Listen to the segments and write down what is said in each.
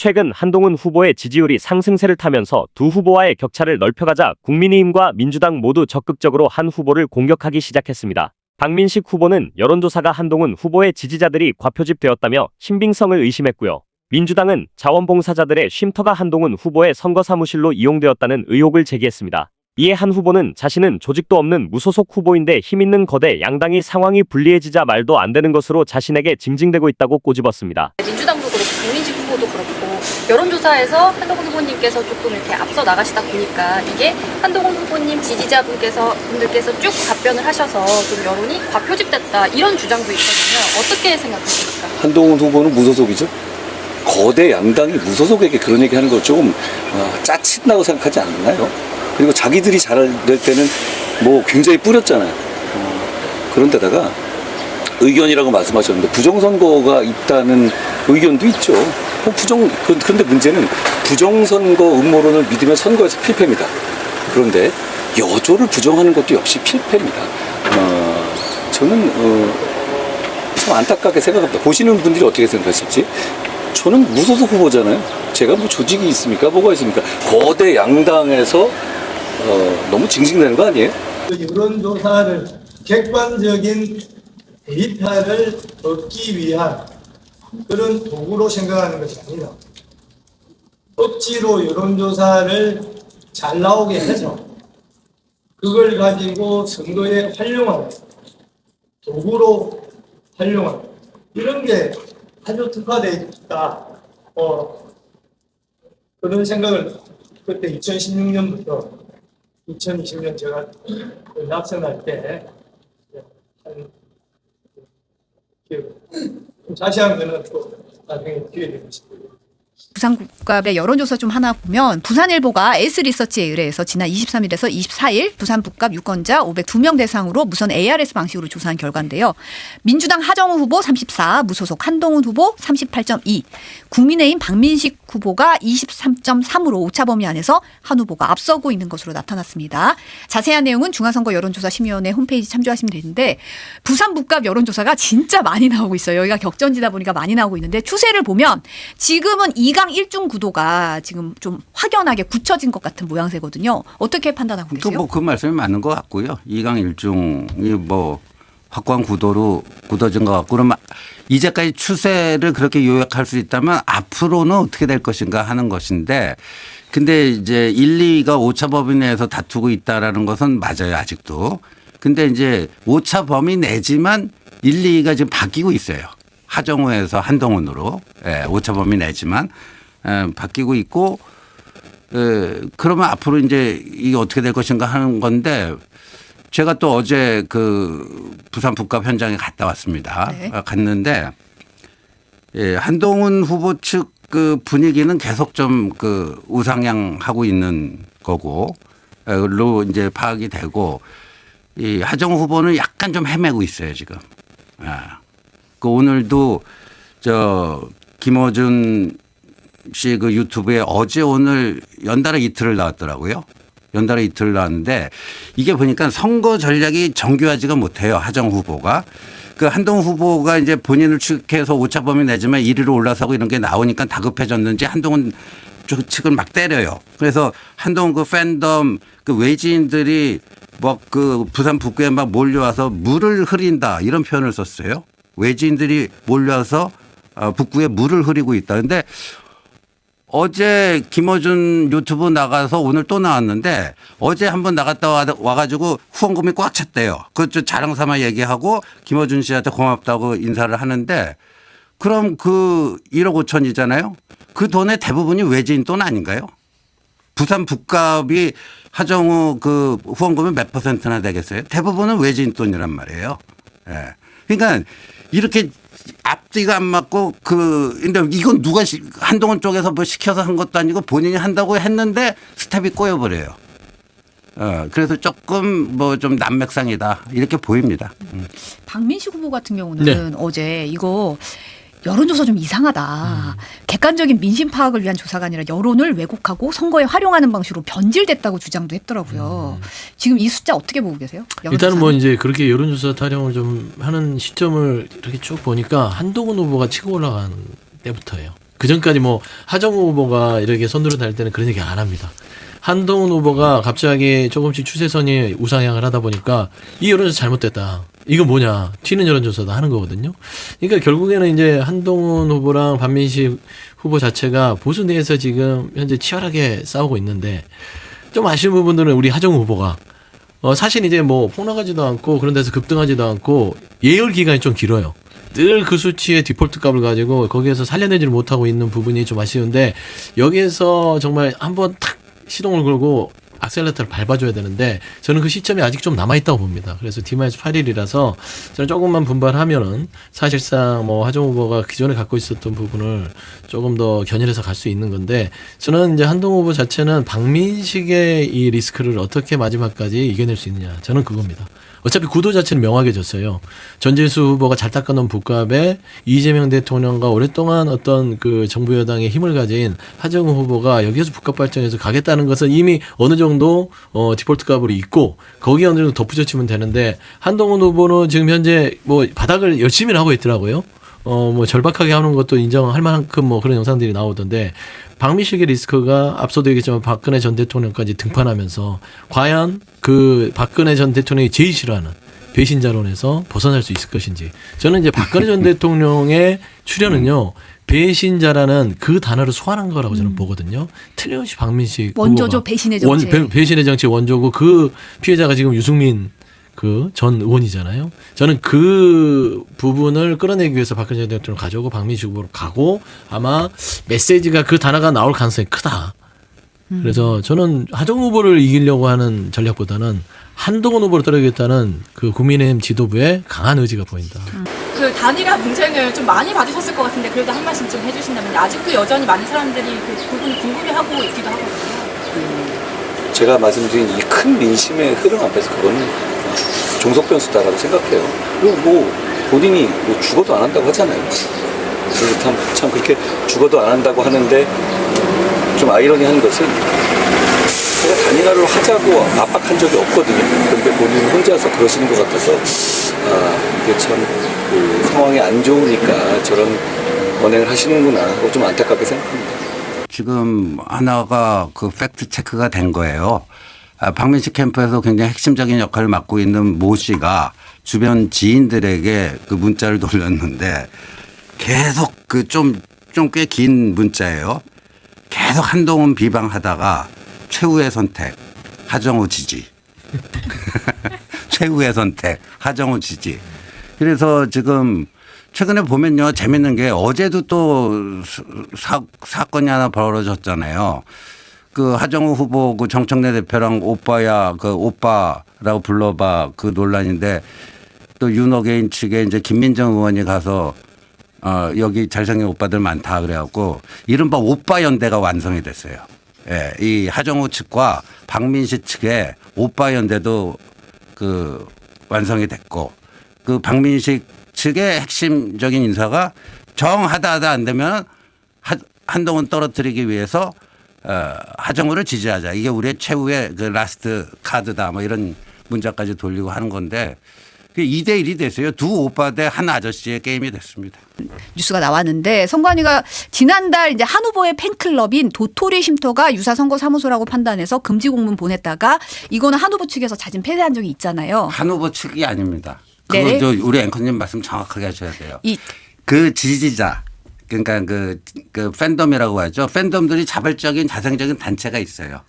최근 한동훈 후보의 지지율이 상승세를 타면서 두 후보와의 격차를 넓혀가자 국민의힘과 민주당 모두 적극적으로 한 후보를 공격하기 시작했습니다. 박민식 후보는 여론조사가 한동훈 후보의 지지자들이 과표집되었다며 신빙성을 의심했고요. 민주당은 자원봉사자들의 쉼터가 한동훈 후보의 선거 사무실로 이용되었다는 의혹을 제기했습니다. 이에 한 후보는 자신은 조직도 없는 무소속 후보인데 힘있는 거대 양당이 상황이 불리해지자 말도 안 되는 것으로 자신에게 징징대고 있다고 꼬집었습니다. 민주당도 그렇고 박민식 후보도 그렇고 여론조사에서 한동훈 후보님께서 조금 이렇게 앞서 나가시다 보니까 이게 한동훈 후보님 분들께서 쭉 답변을 하셔서 좀 여론이 과표집됐다 이런 주장도 있거든요. 어떻게 생각하십니까? 한동훈 후보는 무소속이죠. 거대 양당이 무소속에게 그런 얘기하는 거 조금 짜친다고 생각하지 않나요? 그리고 자기들이 잘될 때는 뭐 굉장히 뿌렸잖아요. 그런데다가 의견이라고 말씀하셨는데 부정선거가 있다는 의견도 있죠. 그런데 문제는 부정선거 음모론을 믿으면 선거에서 필패입니다. 그런데 여조를 부정하는 것도 역시 필패입니다. 저는 참 안타깝게 생각합니다. 보시는 분들이 어떻게 생각하실지. 저는 무소속 후보잖아요. 제가 뭐 조직이 있습니까? 뭐가 있습니까? 거대 양당에서 너무 징징대는 거 아니에요? 여론조사를 객관적인 데이터를 얻기 위한 그런 도구로 생각하는 것이 아니라 억지로 여론조사를 잘 나오게 해서 그걸 가지고 선거에 활용하는 도구로 활용하는 이런 게 아주 특화되어 있다. 그런 생각을 그때 2016년부터 2020년 제가 낙선할 때 한 기억. 자세한 거는 또 나중에 기회 되고 싶고요. 부산국갑의 여론조사 좀 하나 보면 부산일보가 S리서치에 의뢰해서 지난 23일에서 24일 부산북갑 유권자 502명 대상으로 무선 ARS 방식으로 조사한 결과인데요. 민주당 하정우 후보 34, 무소속 한동훈 후보 38.2, 국민의힘 박민식 후보가 23.3으로 오차 범위 안에서 한 후보가 앞서고 있는 것으로 나타났습니다. 자세한 내용은 중앙선거여론조사심의위원회 홈페이지 참조하시면 되는데 부산북갑 여론조사가 진짜 많이 나오고 있어요. 여기가 격전지다 보니까 많이 나오고 있는데 추세를 보면 지금은 2강 1중 구도가 지금 좀 확연하게 굳혀진 것 같은 모양새거든요. 어떻게 판단하고 계세요? 뭐 그 말씀이 맞는 것 같고요. 2강 1중이 뭐 확고한 구도로 굳어진 것 같고 그러면 이제까지 추세를 그렇게 요약할 수 있다면 앞으로는 어떻게 될 것인가 하는 것인데 근데 이제 1, 2가 오차 범위 내에서 다투고 있다라는 것은 맞아요. 아직도. 근데 이제 오차 범위 내지만 1, 2가 지금 바뀌고 있어요. 하정우에서 한동훈으로 오차 범위 내지만 바뀌고 있고 그러면 앞으로 이제 이게 어떻게 될 것인가 하는 건데 제가 또 어제 그 부산 북갑 현장에 갔다 왔습니다. 네. 갔는데 한동훈 후보 측 그 분위기는 계속 좀 그 우상향하고 있는 거고,로 이제 파악이 되고 이 하정우 후보는 약간 좀 헤매고 있어요 지금. 그 오늘도 저 김어준 씨 그 유튜브에 어제 오늘 연달아 이틀을 나왔더라고요. 연달아 이틀 나왔는데 이게 보니까 선거 전략이 정교하지가 못해요. 하정우 후보가. 그 한동훈 후보가 이제 본인을 추격해서 오차 범위 내지만 1위로 올라서고 이런 게 나오니까 다급해졌는지 한동훈 측을 막 때려요. 그래서 한동훈 그 팬덤 그 외지인들이 뭐 그 부산 북구에 막 몰려와서 물을 흐린다 이런 표현을 썼어요. 외지인들이 몰려와서 북구에 물을 흐리고 있다. 그런데 어제 김어준 유튜브 나가서 오늘 또 나왔는데 어제 한번 나갔다 와가지고 후원금이 꽉 찼대요. 그것도 자랑 삼아 얘기하고 김어준 씨한테 고맙다고 인사를 하는데 그럼 그 1억 5천이잖아요. 그 돈의 대부분이 외지인 돈 아닌가요? 부산 북갑이 하정우 그 후원금이 몇 %나 되겠어요? 대부분은 외지인 돈이란 말이에요. 그러니까 이렇게 앞뒤가 안 맞고 근데 이건 누가 한동훈 쪽에서 뭐 시켜서 한 것도 아니고 본인이 한다고 했는데 스텝이 꼬여버려요. 그래서 조금 뭐 좀 난맥상이다 이렇게 보입니다. 박민식 후보 같은 경우는 어제 이거 여론조사 좀 이상하다. 객관적인 민심 파악을 위한 조사가 아니라 여론을 왜곡하고 선거에 활용하는 방식으로 변질됐다고 주장도 했더라고요. 지금 이 숫자 어떻게 보고 계세요? 일단은 뭐 이제 그렇게 여론조사 타령을 좀 하는 시점을 이렇게 쭉 보니까 한동훈 후보가 치고 올라간 때부터예요. 그 전까지 뭐 하정우 후보가 이렇게 손들어 다닐 때는 그런 얘기 안 합니다. 한동훈 후보가 갑자기 조금씩 추세선이 우상향을 하다 보니까 이 여론조사 잘못됐다. 이거 뭐냐. 튀는 여론조사다 하는 거거든요. 그러니까 결국에는 이제 한동훈 후보랑 반민식 후보 자체가 보수 내에서 지금 현재 치열하게 싸우고 있는데 좀 아쉬운 부분들은 우리 하정우 후보가 사실 이제 뭐 폭락하지도 않고 그런 데서 급등하지도 않고 예열 기간이 좀 길어요. 늘 그 수치의 디폴트 값을 가지고 거기에서 살려내지를 못하고 있는 부분이 좀 아쉬운데 여기에서 정말 한번 탁 시동을 걸고 악셀레터를 밟아줘야 되는데 저는 그 시점이 아직 좀 남아있다고 봅니다. 그래서 D-8일이라서 저는 조금만 분발하면은 사실상 뭐 하정우 후보가 기존에 갖고 있었던 부분을 조금 더 견인해서 갈 수 있는 건데 저는 이제 한동훈 후보 자체는 박민식의 이 리스크를 어떻게 마지막까지 이겨낼 수 있느냐. 저는 그겁니다. 어차피 구도 자체는 명확해졌어요. 전재수 후보가 잘 닦아놓은 북갑에 이재명 대통령과 오랫동안 어떤 그 정부 여당의 힘을 가진 하정우 후보가 여기에서 북갑 발전해서 가겠다는 것은 이미 어느 정도 디폴트 값으로 있고 거기에 어느 정도 덧붙여치면 되는데 한동훈 후보는 지금 현재 뭐 바닥을 열심히 하고 있더라고요. 뭐 절박하게 하는 것도 인정할 만큼 뭐 그런 영상들이 나오던데 박민식의 리스크가 앞서도 얘기했지만 박근혜 전 대통령까지 등판하면서 과연 그 박근혜 전 대통령이 제일 싫어하는 배신자론에서 벗어날 수 있을 것인지 저는 이제 박근혜 전 대통령의 출연은요 배신자라는 그 단어를 소환한 거라고 저는 보거든요. 틀림없이 박민식 원조죠. 후보가 배신의 정책. 배신의 정치 원조고 그 피해자가 지금 유승민 그 전 의원이잖아요. 저는 그 부분을 끌어내기 위해서 박근혜 전 대통령 가져오고 박민식 후보로 가고 아마 메시지가 그 단어가 나올 가능성이 크다. 그래서 저는 하정우 후보를 이기려고 하는 전략보다는 한동훈 후보를 떨어지겠다는 그 국민의힘 지도부의 강한 의지가 보인다. 그 단일화 문제는 좀 많이 받으셨을 것 같은데 그래도 한 말씀 좀 해주신다면 아직도 여전히 많은 사람들이 그 부분을 궁금해하고 있기도 하거든요. 제가 말씀드린 이 큰 민심의 흐름 앞에서 그거는 종속 변수다라고 생각해요. 그리고 뭐 본인이 뭐 죽어도 안 한다고 하잖아요. 그래서 참 그렇게 죽어도 안 한다고 하는데 좀 아이러니한 것은 제가 단일화를 하자고 압박한 적이 없거든요. 그런데 본인이 혼자서 그러시는 것 같아서 이게 참 그 상황이 안 좋으니까 저런 언행을 하시는구나 하고 좀 안타깝게 생각합니다. 지금 하나가 그 팩트 체크가 된 거예요. 박민식 캠프에서 굉장히 핵심적인 역할을 맡고 있는 모 씨가 주변 지인들에게 그 문자를 돌렸는데 계속 그 좀 꽤 긴 문자예요. 계속 한동훈 비방하다가 최후의 선택 하정우 지지. 최후의 선택 하정우 지지. 그래서 지금 최근에 보면요 재밌는 게 어제도 또 사건이 하나 벌어졌잖아요. 그 하정우 후보 그 정청래 대표랑 오빠야 그 오빠라고 불러봐 그 논란인데 또 윤호개인 측에 이제 김민정 의원이 가서 여기 잘생긴 오빠들 많다 그래갖고 이른바 오빠 연대가 완성이 됐어요. 예, 이 하정우 측과 박민식 측의 오빠 연대도 그 완성이 됐고 그 박민식 측의 핵심적인 인사가 하다 안 되면 한동훈 떨어뜨리기 위해서 하정우를 지지하자. 이게 우리의 최후의 그 라스트 카드다. 뭐 이런 문자까지 돌리고 하는 건데 2대1이 됐어요. 두 오빠 대 한 아저씨의 게임이 됐습니다. 뉴스가 나왔는데 선관위가 지난달 이제 한 후보의 팬클럽인 도토리 쉼터가 유사 선거 사무소라고 판단해서 금지 공문 보냈다가 이거는 한 후보 측에서 자진 폐쇄한 적이 있잖아요. 한 후보 측이 아닙니다. 네. 그거 우리 앵커님 말씀 정확하게 하셔야 돼요. 그 지지자 그러니까 그 팬덤이라고 하죠. 팬덤들이 자발적인 자생적인 단체가 있어요.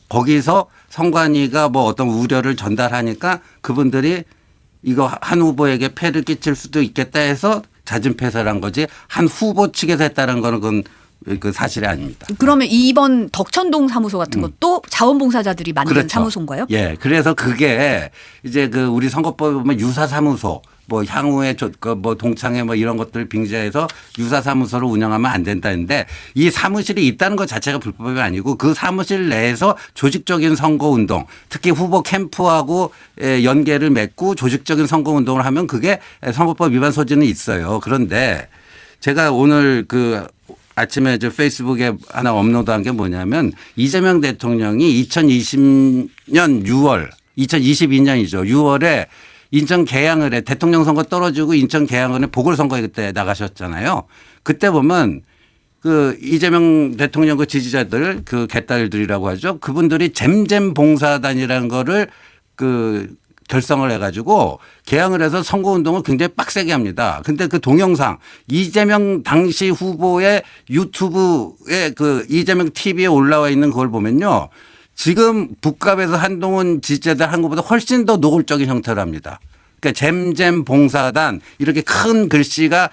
거기서 선관위가 뭐 어떤 우려를 전달하니까 그분들이 이거 한 후보에게 폐를 끼칠 수도 있겠다 해서 자진 폐쇄를 한 거지 한 후보 측에서 했다는 거는 그건 그 사실이 아닙니다. 그러면 이번 덕천동 사무소 같은 것도 자원봉사자들이 만든 그렇죠. 사무소인가요? 예. 그래서 그게 이제 그 우리 선거법에 보면 유사사무소 뭐 향후에 뭐 동창회 뭐 이런 것들 빙자해서 유사사무소를 운영하면 안 된다는데 이 사무실이 있다는 것 자체가 불법이 아니고 그 사무실 내에서 조직적인 선거운동 특히 후보 캠프하고 연계를 맺고 조직적인 선거운동을 하면 그게 선거법 위반 소지는 있어요. 그런데 제가 오늘 그 아침에 저 페이스북에 하나 업로드한 게 뭐냐면 이재명 대통령이 2020년 6월 2022년이죠. 6월에 인천 계양을에 대통령 선거 떨어지고 인천 계양을에 보궐선거에 그때 나가셨잖아요. 그때 보면 그 이재명 대통령 그 지지자들 그 개딸들이라고 하죠. 그분들이 잼잼 봉사단이라는 거를 그 결성을 해가지고 개항을 해서 선거운동을 굉장히 빡세게 합니다. 근데 그 동영상 이재명 당시 후보의 유튜브에 그 이재명 TV에 올라와 있는 그걸 보면요. 지금 북갑에서 한동훈 지지자들 한 것보다 훨씬 더 노골적인 형태를 합니다. 그러니까 잼잼 봉사단 이렇게 큰 글씨가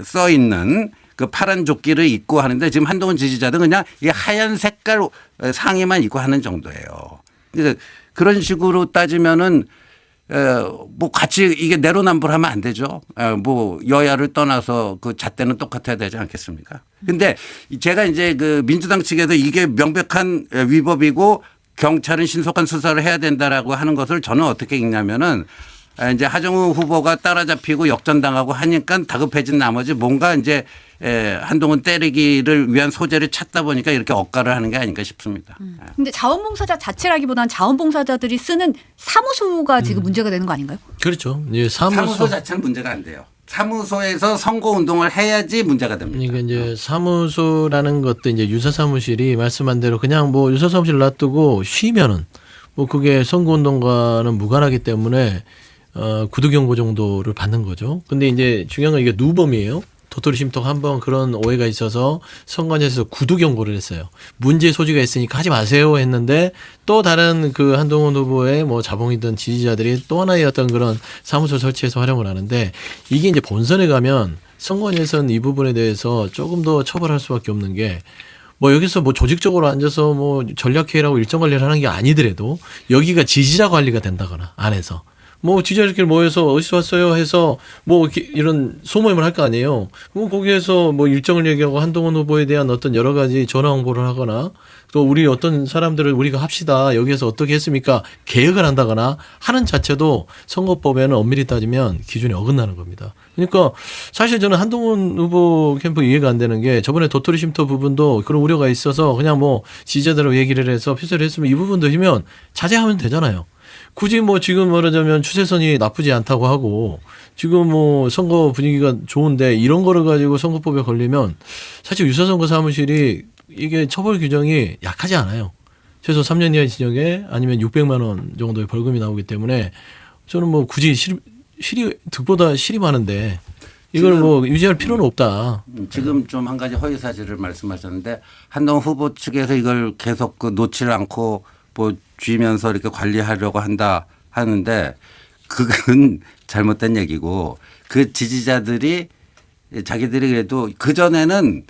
써 있는 그 파란 조끼를 입고 하는데 지금 한동훈 지지자들은 그냥 이 하얀 색깔 상의만 입고 하는 정도예요. 그러니까 그런 식으로 따지면은 뭐 같이 이게 내로남불하면 안 되죠. 뭐 여야를 떠나서 그 잣대는 똑같아야 되지 않겠습니까? 근데 제가 이제 그 민주당 측에서 이게 명백한 위법이고 경찰은 신속한 수사를 해야 된다라고 하는 것을 저는 어떻게 읽냐면은 이제 하정우 후보가 따라잡히고 역전당하고 하니까 다급해진 나머지 뭔가 이제 한동훈 때리기를 위한 소재를 찾다 보니까 이렇게 억가를 하는 게 아닌가 싶습니다. 근데 자원봉사자 자체라기보다는 자원봉사자들이 쓰는 사무소가 지금 문제가 되는 거 아닌가요? 그렇죠. 예, 사무소 자체는 문제가 안 돼요. 사무소에서 선거 운동을 해야지 문제가 됩니다. 그러니까 이제 사무소라는 것도 이제 유사 사무실이 말씀한 대로 그냥 뭐 유사 사무실 놔두고 쉬면은 뭐 그게 선거 운동과는 무관하기 때문에 구두 경고 정도를 받는 거죠. 근데 이제 중요한 건 이게 누범이에요. 도토리 심통 한번 그런 오해가 있어서 선관위에서 구두 경고를 했어요. 문제 소지가 있으니까 하지 마세요 했는데 또 다른 그 한동훈 후보의 뭐 자봉이든 지지자들이 또 하나의 어떤 그런 사무소 설치해서 활용을 하는데 이게 이제 본선에 가면 선관위에서는 이 부분에 대해서 조금 더 처벌할 수밖에 없는 게 뭐 여기서 뭐 조직적으로 앉아서 뭐 전략회의라고 일정 관리를 하는 게 아니더라도 여기가 지지자 관리가 된다거나 안에서 뭐 지지자들끼리 모여서 어디서 왔어요 해서 뭐 이런 소모임을 할 거 아니에요. 그럼 거기에서 뭐 일정을 얘기하고 한동훈 후보에 대한 어떤 여러 가지 전화 홍보를 하거나 또 우리 어떤 사람들을 우리가 합시다 여기에서 어떻게 했습니까 개혁을 한다거나 하는 자체도 선거법에는 엄밀히 따지면 기준이 어긋나는 겁니다. 그러니까 사실 저는 한동훈 후보 캠프 이해가 안 되는 게 저번에 도토리 쉼터 부분도 그런 우려가 있어서 그냥 뭐 지지자들하고 얘기를 해서 피서를 했으면 이 부분도 하면 자제하면 되잖아요. 굳이 뭐 지금 말하자면 추세선이 나쁘지 않다고 하고 지금 뭐 선거 분위기가 좋은데 이런 거를 가지고 선거법에 걸리면 사실 유사선거 사무실이 이게 처벌 규정이 약하지 않아요. 최소 3년 이하의 징역에 아니면 600만 원 정도의 벌금이 나오기 때문에 저는 뭐 굳이 실이 득보다 실이 많은데 이걸 뭐 유지할 필요는 없다. 지금 좀 한 가지 허위 사실을 말씀하셨는데 한동훈 후보 측에서 이걸 계속 그 놓지 않고 뭐 쥐면서 이렇게 관리하려고 한다 하는데 그건 잘못된 얘기고 그 지지자들이 자기들이 그래도 그전에는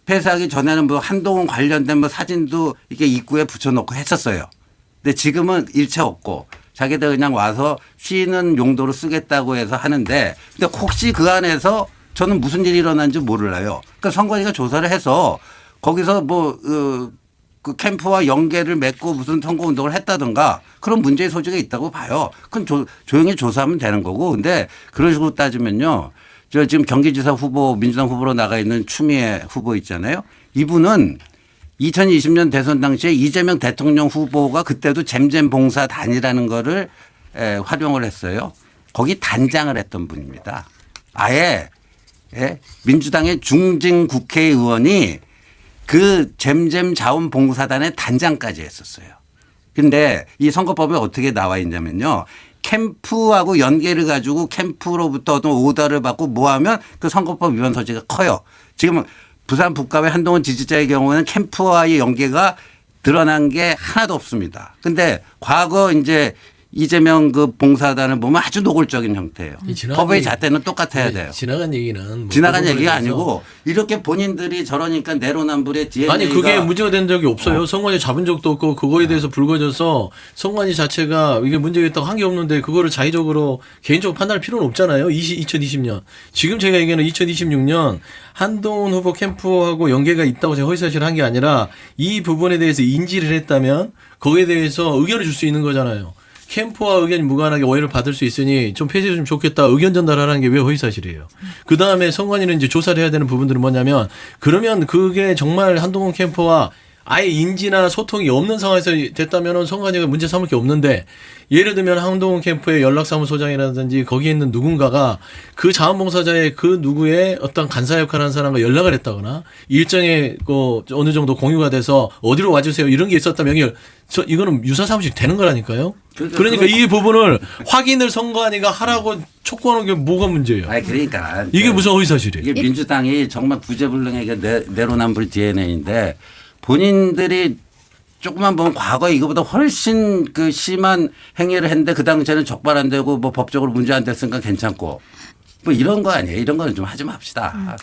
폐쇄하기 전에는 뭐 한동훈 관련된 뭐 사진도 이렇게 입구에 붙여놓고 했었어요. 근데 지금은 일체 없고 자기들 그냥 와서 쉬는 용도로 쓰겠다고 해서 하는데 근데 혹시 그 안에서 저는 무슨 일이 일어난지 몰라요. 그러니까 선관위가 조사를 해서 거기서 뭐 그 캠프와 연계를 맺고 무슨 선거 운동을 했다든가 그런 문제의 소지가 있다고 봐요. 그건 조용히 조사하면 되는 거고 근데 그런 식으로 따지면요. 저 지금 경기지사 후보 민주당 후보로 나가 있는 추미애 후보 있잖아요. 이분은 2020년 대선 당시에 이재명 대통령 후보가 그때도 잼잼 봉사단이라는 거를 활용을 했어요. 거기 단장을 했던 분입니다. 아예 민주당의 중진 국회의원이 그 잼잼 자원봉사단의 단장까지 했었어요. 근데 이 선거법에 어떻게 나와 있냐면요. 캠프하고 연계를 가지고 캠프로부터 어떤 오더를 받고 뭐 하면 그 선거법 위반 소지가 커요. 지금 부산 북갑의 한동훈 지지자의 경우에는 캠프와의 연계가 드러난 게 하나도 없습니다. 근데 과거 이제 이재명 그 봉사단을 보면 아주 노골적인 형태예요. 법의 잣대는 똑같아야 돼요. 지나간 얘기는 뭐 지나간 얘기가 아니고 이렇게 본인들이 저러니까 내로남불의 DNA가 아니 그게 문제가 된 적이 없어요. 선관위 잡은 적도 없고 그거에 대해서 불거져서 선관위 자체가 이게 문제가 있다고 한 게 없는데 그거를 자의적으로 개인적으로 판단할 필요는 없잖아요. 2020년. 지금 제가 얘기하는 2026년 한동훈 후보 캠프하고 연계가 있다고 제가 허위사실을 한 게 아니라 이 부분에 대해서 인지를 했다면 거기에 대해서 의견을 줄 수 있는 거잖아요. 캠프와 의견이 무관하게 오해를 받을 수 있으니 좀 폐지해주면 좋겠다. 의견 전달하라는 게 왜 허위사실이에요. 그 다음에 선관위는 이제 조사를 해야 되는 부분들은 뭐냐면 그러면 그게 정말 한동훈 캠프와 아예 인지나 소통이 없는 상황에서 됐다면 선관위가 문제 삼을 게 없는데 예를 들면 한동훈 캠프의 연락사무소장이라든지 거기에 있는 누군가가 그 자원봉사자의 그 누구의 어떤 간사 역할을 하는 사람과 연락을 했다거나 일정에 그 어느 정도 공유가 돼서 어디로 와주세요 이런 게 있었다면 이거는 유사사무실 되는 거라니까요. 그러니까 이 부분을 확인을 선관위가 하라고 촉구하는 게 뭐가 문제예요? 아니 그러니까 이게 무슨 허위사실이에요? 이게 민주당이 정말 구제불능에게 내로남불 DNA인데 본인들이 조금만 보면 과거에 이거보다 훨씬 그 심한 행위를 했는데 그 당시에는 적발 안 되고 뭐 법적으로 문제 안 됐으니까 괜찮고 뭐 이런 거 아니에요. 이런 거는 좀 하지 맙시다.